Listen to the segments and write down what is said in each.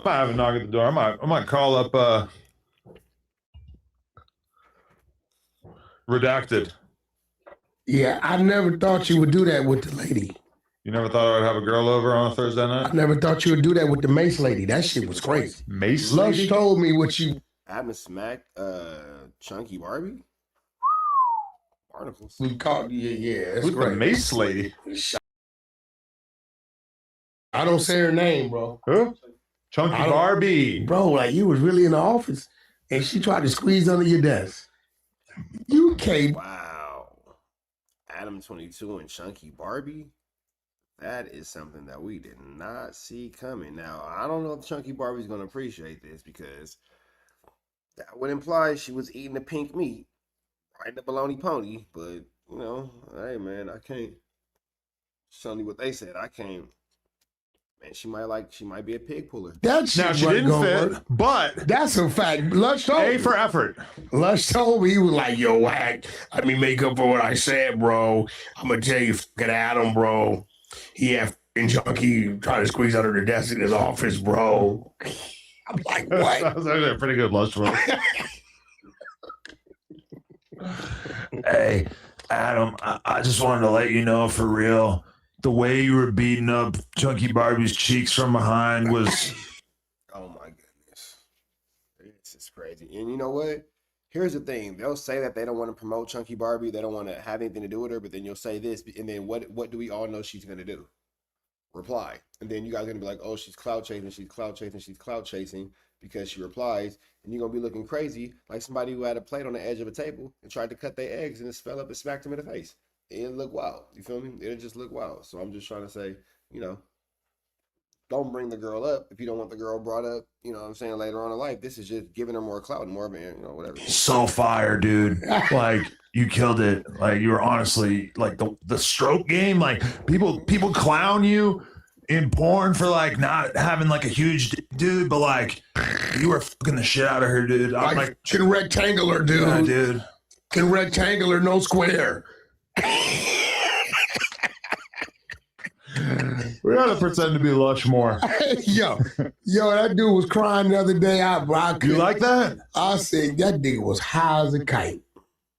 might have a knock at the door. I might call up Redacted. Yeah, I never thought you would do that with the lady. You never thought I'd have a girl over on a Thursday night? I never thought you would do that with the Mace lady. That shit was crazy. Mace Lush lady? told me what you... Adam smacked Chunky Barbie? Barnacles. We caught you, yeah. Who's the Mace lady? I don't say her name, bro. Who? Chunky Barbie. Bro, like you was really in the office and she tried to squeeze under your desk. You can't. Wow. ADAM22 and Chunky Barbie? That is something that we did not see coming. Now, I don't know if Chunky Barbie's going to appreciate this because that would imply she was eating the pink meat, riding the baloney pony. But, you know, hey, man, I can't. Show me what they said. I can't. Man, she might be a pig puller. That shit now, she didn't fit, work. but that's a fact. Lush told A me. for effort. Lush told me, he was like, yo, Hack, let me make up for what I said, bro. I'm going to tell you, fucking Adam, bro. He had fucking Chunky trying to squeeze under the desk in his office, bro. I'm like, what? That was actually a pretty good Lush one. Hey, Adam, I just wanted to let you know for real, the way you were beating up Chunky Barbie's cheeks from behind was... Oh, my goodness. This is crazy. And you know what? Here's the thing. They'll say that they don't want to promote Chunky Barbie. They don't want to have anything to do with her. But then you'll say this. And then what do we all know she's going to do? Reply. And then you guys are going to be like, oh, she's clout chasing. She's clout chasing. She's clout chasing because she replies. And you're going to be looking crazy like somebody who had a plate on the edge of a table and tried to cut their eggs and it fell up and smacked them in the face. It'll look wild. You feel me? It'll just look wild. So I'm just trying to say, you know, don't bring the girl up if you don't want the girl brought up, you know what I'm saying, later on in life. This is just giving her more clout and more of a, you know, whatever. So fire, dude. Like, you killed it. Like, you were honestly, like, the stroke game, like, people clown you in porn for, like, not having, like, a huge dude, but, like, you were fucking the shit out of her, dude. I'm like can rectangular, dude. Yeah, dude. Can rectangular, no square. We gotta pretend to be Lush more. yo, that dude was crying the other day. You like that? I said that nigga was high as a kite.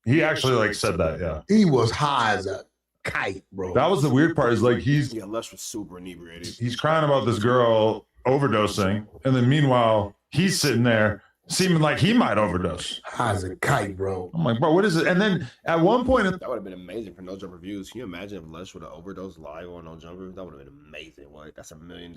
He actually like said that, yeah. He was high as a kite, bro. That was the weird part. Is like Lush was super inebriated. He's crying about this girl overdosing, and then meanwhile he's sitting there seeming like he might overdose. High as a kite, bro. I'm like, bro, what is it? And then at one point, that would have been amazing for No Jumper views. Can you imagine if Lush would have overdosed live on No Jumper? That would have been amazing. What? That's a million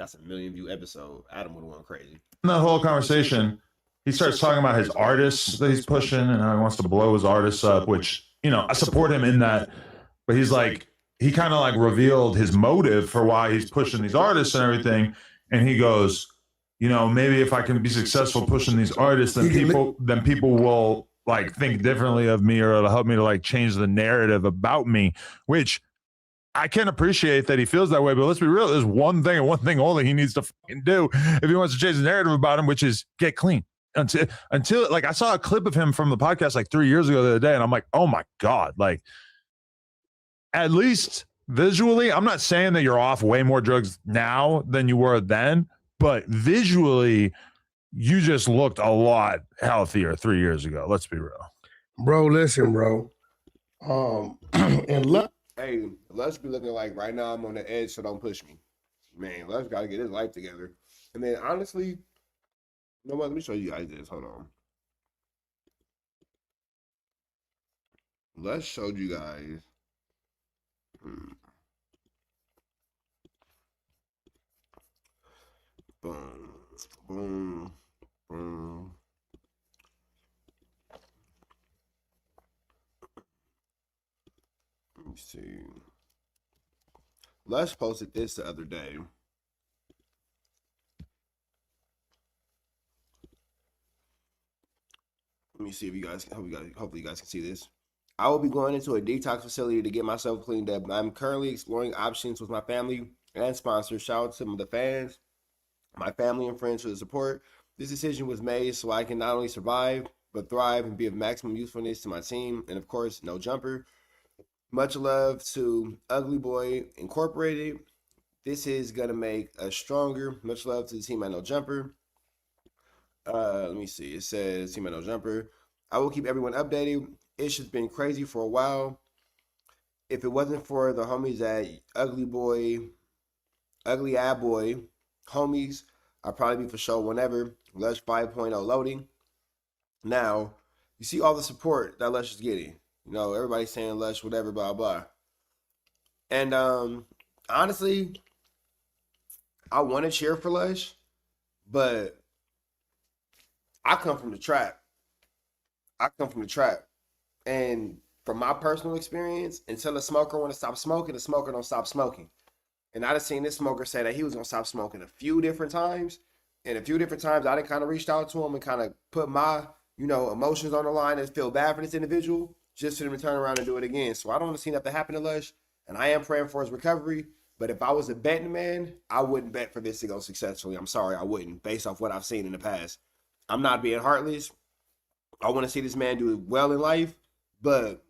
view episode. Adam would have went crazy. in that whole conversation, he starts talking about his artists that he's pushing and how he wants to blow his artists up, which, you know, I support him in that. But he's like, he kind of like revealed his motive for why he's pushing these artists and everything. And he goes, you know, maybe if I can be successful pushing these artists, then people will like think differently of me, or it'll help me to like change the narrative about me, which I can appreciate that he feels that way. But let's be real, there's one thing and one thing only he needs to fucking do if he wants to change the narrative about him, which is get clean. Until like, I saw a clip of him from the podcast like 3 years ago the other day, and I'm like, oh my God, like, at least visually, I'm not saying that you're off way more drugs now than you were then, but visually, you just looked a lot healthier 3 years ago. Let's be real. Bro, listen, bro. Hey, Lush be looking like right now I'm on the edge, so don't push me. Man, Lush got to get his life together. And then honestly, you know what? Let me show you guys this. Hold on. Lush showed you guys. Boom, boom, boom. Let me see. Lush posted this the other day. Let me see if you guys, hopefully you guys can see this. I will be going into a detox facility to get myself cleaned up. I'm currently exploring options with my family and sponsors. Shout out to the fans, my family and friends for the support. This decision was made so I can not only survive, but thrive and be of maximum usefulness to my team. And of course, No Jumper. Much love to Ugly Boy Incorporated. This is going to make us stronger. Much love to the team at No Jumper. Let me see. It says Team No Jumper. I will keep everyone updated. It's just been crazy for a while. If it wasn't for the homies at Ugly Ad Boy, homies, I'd probably be for sure whenever. Lush 5.0 loading. Now, you see all the support that Lush is getting. You know, everybody's saying Lush, whatever, blah, blah. And honestly, I want to cheer for Lush, but I come from the trap. And from my personal experience, until a smoker want to stop smoking, the smoker don't stop smoking. And I just seen this smoker say that he was going to stop smoking a few different times. And a few different times, I done kind of reached out to him and kind of put my, emotions on the line and feel bad for this individual just for them to turn around and do it again. So I don't want to see that to happen to Lush. And I am praying for his recovery. But if I was a betting man, I wouldn't bet for this to go successfully. I'm sorry, I wouldn't, based off what I've seen in the past. I'm not being heartless. I want to see this man do well in life. But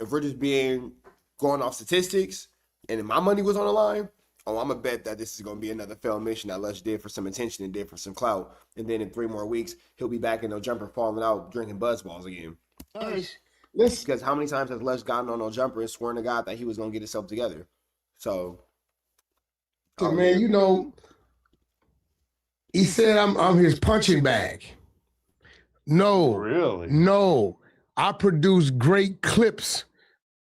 if we're just going off statistics, and if my money was on the line, I'm going to bet that this is going to be another failed mission that Lush did for some attention and did for some clout. And then in 3 more weeks, he'll be back in No Jumper falling out, drinking buzz balls again. Because how many times has Lush gotten on No Jumper and sworn to God that he was going to get himself together? So, man, he said I'm his punching bag. No. Really? No. I produce great clips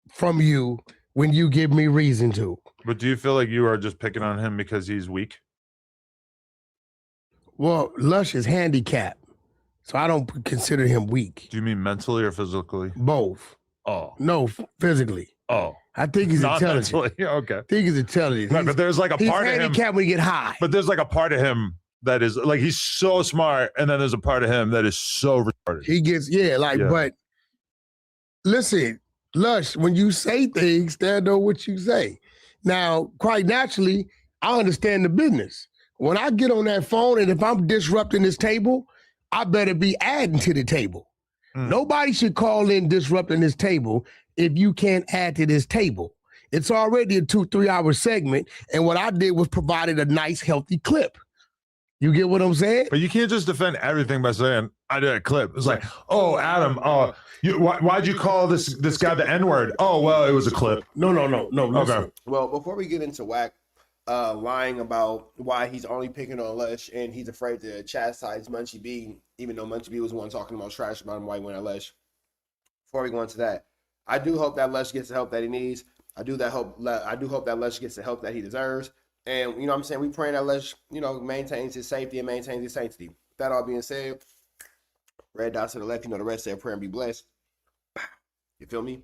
from you when you give me reason to. But do you feel like you are just picking on him because he's weak? Well, Lush is handicapped, so I don't consider him weak. Do you mean mentally or physically? Both. Oh. No, physically. Oh. I think he's Not intelligent. mentally. Okay. I think he's intelligent. Right, but there's like a He's part of him. handicapped when he get high. But there's like a part of him that is like he's so smart, and then there's a part of him that is so retarded. He gets, but listen, Lush, when you say things, they know what you say. Now, quite naturally, I understand the business. When I get on that phone and if I'm disrupting this table, I better be adding to the table. Nobody should call in disrupting this table if you can't add to this table. It's already a 2-3 hour segment, and what I did was provided a nice, healthy clip. You get what I'm saying? But you can't just defend everything by saying I did a clip. It's like, oh, Adam, why'd you call this guy the N-word? Oh, well, it was a clip. No. Okay. well, before we get into Wack lying about why he's only picking on Lush and he's afraid to chastise Munchie B, even though Munchie B was the one talking about trash about him while he went at Lush. Before we go into that, I do hope that Lush gets the help that he needs. I do hope that Lush gets the help that he deserves. And, you know what I'm saying, we praying that Lush, maintains his safety and maintains his sanctity. That all being said, red dots to the left, the rest say prayer and be blessed. You feel me?